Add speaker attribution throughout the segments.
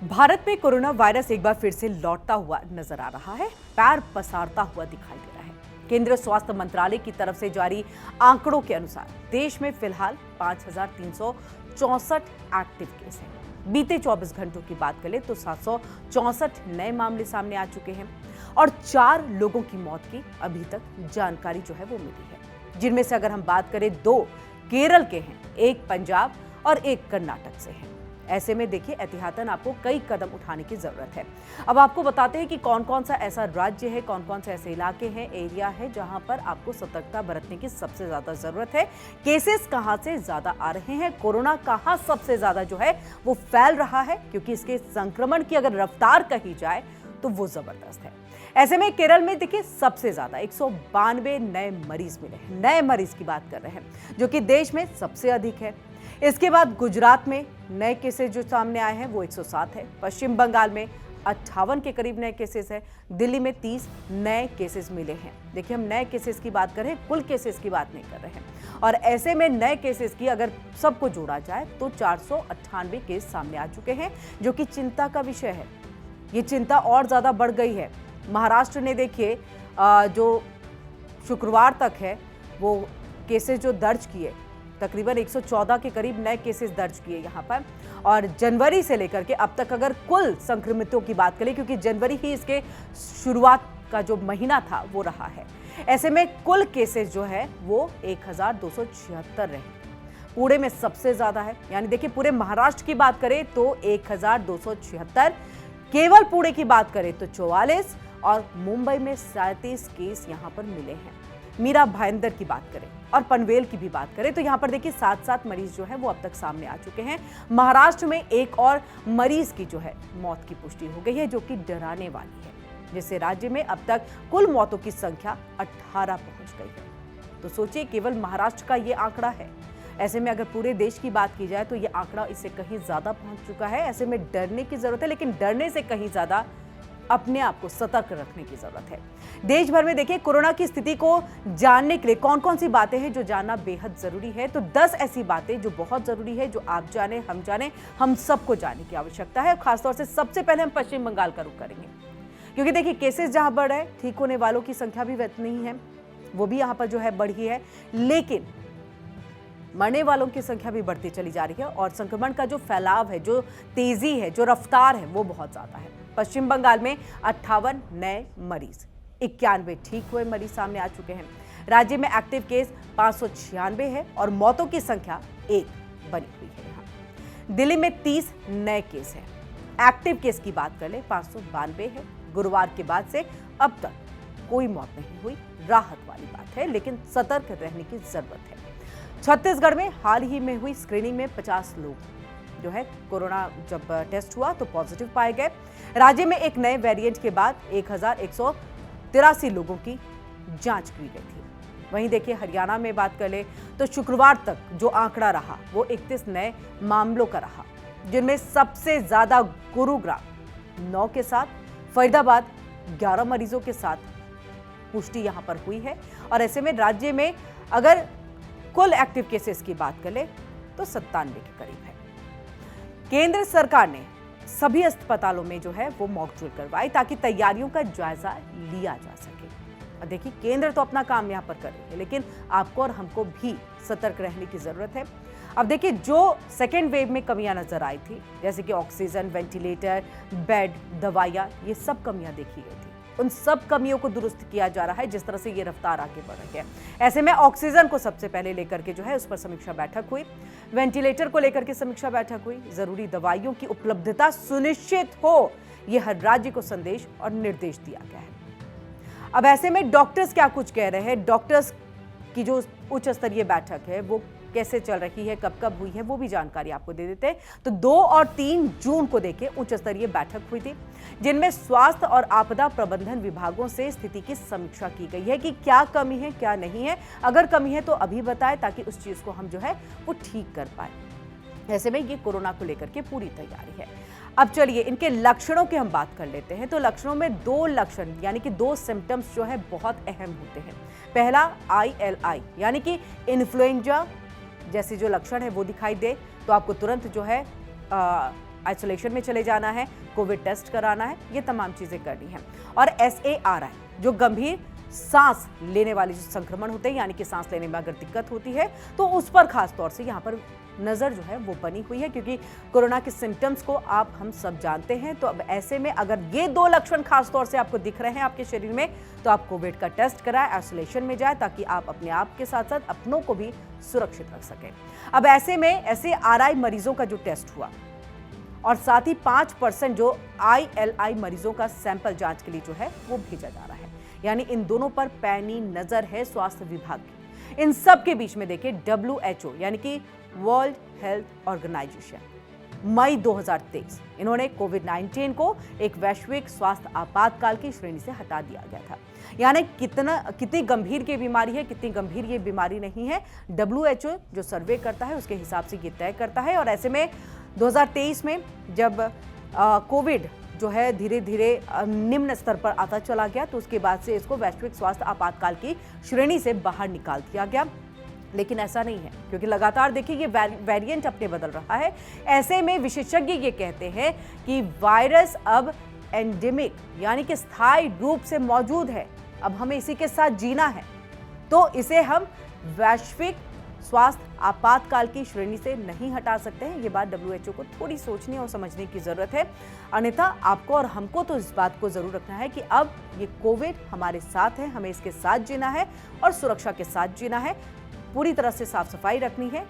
Speaker 1: भारत में corona virus एक बार फिर से लौटता हुआ नजर आ रहा है, पैर पसारता हुआ दिखाई दे रहा है। केंद्रीय स्वास्थ्य मंत्रालय की तरफ से जारी आंकड़ों के अनुसार देश में फिलहाल 5,364 एक्टिव केस हैं। बीते 24 घंटों की बात करें तो 764 नए मामले सामने आ चुके हैं और 4 लोगों की मौत की अभी तक जानकारी जो है वो मिली है, जिनमें से अगर हम बात करें 2 केरल के हैं, एक पंजाब और एक कर्नाटक से है। ऐसे में देखिए एहतियातन आपको कई कदम उठाने की जरूरत है। अब आपको बताते हैं कि कौन कौन सा ऐसा राज्य है, कौन कौन से ऐसे इलाके हैं, एरिया है जहां पर आपको सतर्कता बरतने की सबसे ज्यादा जरूरत है। केसेस कहां से ज्यादा आ रहे हैं, कोरोना कहां सबसे ज्यादा जो है वो फैल रहा है, क्योंकि इसके संक्रमण की अगर रफ्तार कही जाए तो वो जबरदस्त है। ऐसे में केरल में देखिए सबसे ज्यादा 192 नए मरीज मिले हैं। नए मरीज की बात कर रहे हैं, जो कि देश में सबसे अधिक है। इसके बाद गुजरात में नए केसेस जो सामने आए हैं वो 107 है। पश्चिम बंगाल में 58 के करीब नए केसेस है। दिल्ली में 30 नए केसेस मिले हैं। देखिए हम नए केसेस की बात कर रहे हैं, कुल केसेस की बात नहीं कर रहे हैं। और ऐसे में नए केसेस की अगर सबको जोड़ा जाए तो 498 केस सामने आ चुके हैं, जो कि चिंता का विषय है। ये चिंता और ज्यादा बढ़ गई है। महाराष्ट्र ने देखिए जो शुक्रवार तक है वो केसेस जो दर्ज किए, तकरीबन 114 के करीब नए केसेस दर्ज किए यहाँ पर। और जनवरी से लेकर के अब तक अगर कुल संक्रमितों की बात करें, क्योंकि जनवरी ही इसके शुरुआत का जो महीना था वो रहा है, ऐसे में कुल केसेस जो है वो 1276 रहे। पुणे में सबसे ज्यादा है, यानी देखिए पूरे महाराष्ट्र की बात करें तो 1276, केवल पुणे की बात करें तो 44 और मुंबई में 37 केस यहां पर मिले हैं। मीरा भाईंदर की बात करें और पनवेल की भी बात करें तो यहां पर देखिए 7 मरीज जो है वो अब तक सामने आ चुके हैं। महाराष्ट्र में एक और मरीज की जो है मौत की पुष्टि हो गई है, जो कि डराने वाली है, जिससे राज्य में अब तक कुल मौतों की संख्या 18 पहुंच गई है। तो सोचिए केवल महाराष्ट्र का ये आंकड़ा है। ऐसे में अगर पूरे देश की बात की जाए तो ये आंकड़ा इससे कहीं ज्यादा पहुंच चुका है। ऐसे में डरने की जरूरत है, लेकिन डरने से कहीं ज्यादा अपने आप को सतर्क रखने की जरूरत है। देश भर में देखिए कोरोना की स्थिति को जानने के लिए कौन कौन सी बातें हैं जो जानना बेहद जरूरी है। तो 10 ऐसी बातें जो बहुत जरूरी है, जो आप जाने, हम सबको जानने की आवश्यकता है। खासतौर से सबसे पहले हम पश्चिम बंगाल का रुख करेंगे, क्योंकि देखिए केसेस जहां बढ़ रहे हैं, ठीक होने वालों की संख्या भी नहीं है, वो भी यहाँ पर जो है बढ़ी है, लेकिन मरने वालों की संख्या भी बढ़ती चली जा रही है और संक्रमण का जो फैलाव है, जो तेजी है, जो रफ्तार है, वो बहुत ज्यादा है। पश्चिम बंगाल में 58 नए मरीज, 91 ठीक हुए मरीज सामने आ चुके हैं। राज्य में एक्टिव केस 596 है और मौतों की संख्या 1 बनी हुई है। यहाँ दिल्ली में 30 नए केस हैं। एक्टिव केस की बात कर ले 592 है। गुरुवार के बाद से अब तक कोई मौत नहीं हुई, राहत वाली बात है, लेकिन सतर्क रहने की जरूरत है। छत्तीसगढ़ में हाल ही में हुई स्क्रीनिंग में 50 लोग जो है कोरोना जब टेस्ट हुआ तो पॉजिटिव पाए गए। राज्य में एक नए वेरिएंट के बाद 1183 लोगों की जांच की गई थी। वहीं देखिए हरियाणा में बात कर ले तो शुक्रवार तक जो आंकड़ा रहा वो 31 नए मामलों का रहा, जिनमें सबसे ज्यादा गुरुग्राम 9 के साथ, फरीदाबाद 11 मरीजों के साथ पुष्टि यहां पर हुई है। और ऐसे में राज्य में अगर कुल एक्टिव केसेस की बात करें तो 97 के करीब है। केंद्र सरकार ने सभी अस्पतालों में जो है वो मॉक ड्रिल करवाई ताकि तैयारियों का जायजा लिया जा सके। और देखिए केंद्र तो अपना काम यहां पर कर रही है, लेकिन आपको और हमको भी सतर्क रहने की जरूरत है। अब देखिए जो सेकेंड वेव में कमियां नजर आई थी, जैसे कि ऑक्सीजन, वेंटिलेटर, बेड, दवाइयां, ये सब कमियां देखी गई थी। उन सब कमियों को दुरुस्त किया जा रहा है जिस तरह से ये रफ्तार आगे बढ़ रही है। ऐसे में ऑक्सीजन को सबसे पहले लेकर के जो है उस पर समीक्षा बैठक हुई, वेंटिलेटर को लेकर के समीक्षा बैठक हुई, जरूरी दवाइयों की उपलब्धता सुनिश्चित हो, ये हर राज्य को संदेश और निर्देश दिया गया है। अब ऐसे में डॉक्टर्स क्या कुछ कह रहे हैं, डॉक्टर्स की जो उच्च स्तरीय बैठक है वो कैसे चल रही है, कब कब हुई है, वो भी जानकारी आपको दे देते हैं। तो 2 और 3 जून को देखिए उच्च स्तरीय बैठक हुई थी, जिनमें स्वास्थ्य और आपदा प्रबंधन विभागों से स्थिति की समीक्षा की गई है कि क्या कमी है, क्या नहीं है। अगर कमी है तो अभी बताएं ताकि उस चीज को हम जो है वो ठीक कर पाए। ऐसे में ये कोरोना को लेकर के पूरी तैयारी है। अब चलिए इनके लक्षणों की हम बात कर लेते हैं। तो लक्षणों में 2 लक्षण यानी कि 2 सिम्टम्स जो है बहुत अहम होते हैं। पहला ILI यानी कि इन्फ्लुएंजा जैसे जो लक्षण है वो दिखाई दे तो आपको तुरंत जो है आइसोलेशन में चले जाना है, कोविड टेस्ट कराना है, ये तमाम चीजें करनी है। और SARI जो गंभीर सांस लेने वाले जो संक्रमण होते हैं, यानी कि सांस लेने में अगर दिक्कत होती है तो उस पर खास तौर से यहाँ पर नजर जो है वो बनी हुई है, क्योंकि कोरोना के सिम्टम्स को आप हम सब जानते हैं। तो अब ऐसे में अगर ये 2 लक्षण खास तौर से आपको दिख रहे हैं आपके शरीर में, तो आप कोविड का टेस्ट कराएं, आइसोलेशन में जाए, ताकि आप अपने आप के साथ साथ अपनों को भी सुरक्षित रख सकें। अब ऐसे में SARI मरीजों का जो टेस्ट हुआ और साथ ही 5% जो ILI मरीजों का सैंपल जांच के लिए जो है वो भेजा जा रहा है, यानी इन दोनों पर पैनी नजर है स्वास्थ्य विभाग की। इन सब के बीच में देखिए WHO यानी कि वर्ल्ड हेल्थ ऑर्गेनाइजेशन मई 2023 इन्होंने कोविड-19 को एक वैश्विक स्वास्थ्य आपातकाल की श्रेणी से हटा दिया गया था। यानी कितनी गंभीर की बीमारी है, कितनी गंभीर ये बीमारी नहीं है, WHO जो सर्वे करता है उसके हिसाब से ये तय करता है। और ऐसे में 2023 में जब कोविड जो है धीरे धीरे निम्न स्तर पर आता चला गया, तो उसके बाद से इसको वैश्विक स्वास्थ्य आपातकाल की श्रेणी से बाहर निकाल दिया गया। लेकिन ऐसा नहीं है, क्योंकि लगातार देखिए ये वेरिएंट अपने बदल रहा है। ऐसे में विशेषज्ञ ये कहते हैं कि वायरस अब एंडेमिक यानी कि स्थायी रूप से मौजूद है, अब हमें इसी के साथ जीना है, तो इसे हम वैश्विक स्वास्थ्य आपातकाल की श्रेणी से नहीं हटा सकते हैं। ये बात WHO को थोड़ी सोचने और समझने की जरूरत है, अन्यथा आपको और हमको तो इस बात को जरूर रखना है कि अब ये कोविड हमारे साथ है, हमें इसके साथ जीना है और सुरक्षा के साथ जीना है। पूरी तरह से साफ सफाई रखनी है।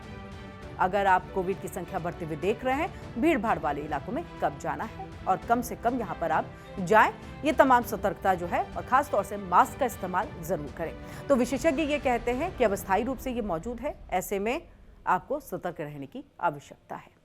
Speaker 1: अगर आप कोविड की संख्या बढ़ते हुए देख रहे हैं, भीड़ भाड़ वाले इलाकों में कब जाना है और कम से कम यहाँ पर आप जाएं, ये तमाम सतर्कता जो है और खास तौर से मास्क का इस्तेमाल जरूर करें। तो विशेषज्ञ ये कहते हैं कि अब स्थायी रूप से ये मौजूद है, ऐसे में आपको सतर्क रहने की आवश्यकता है।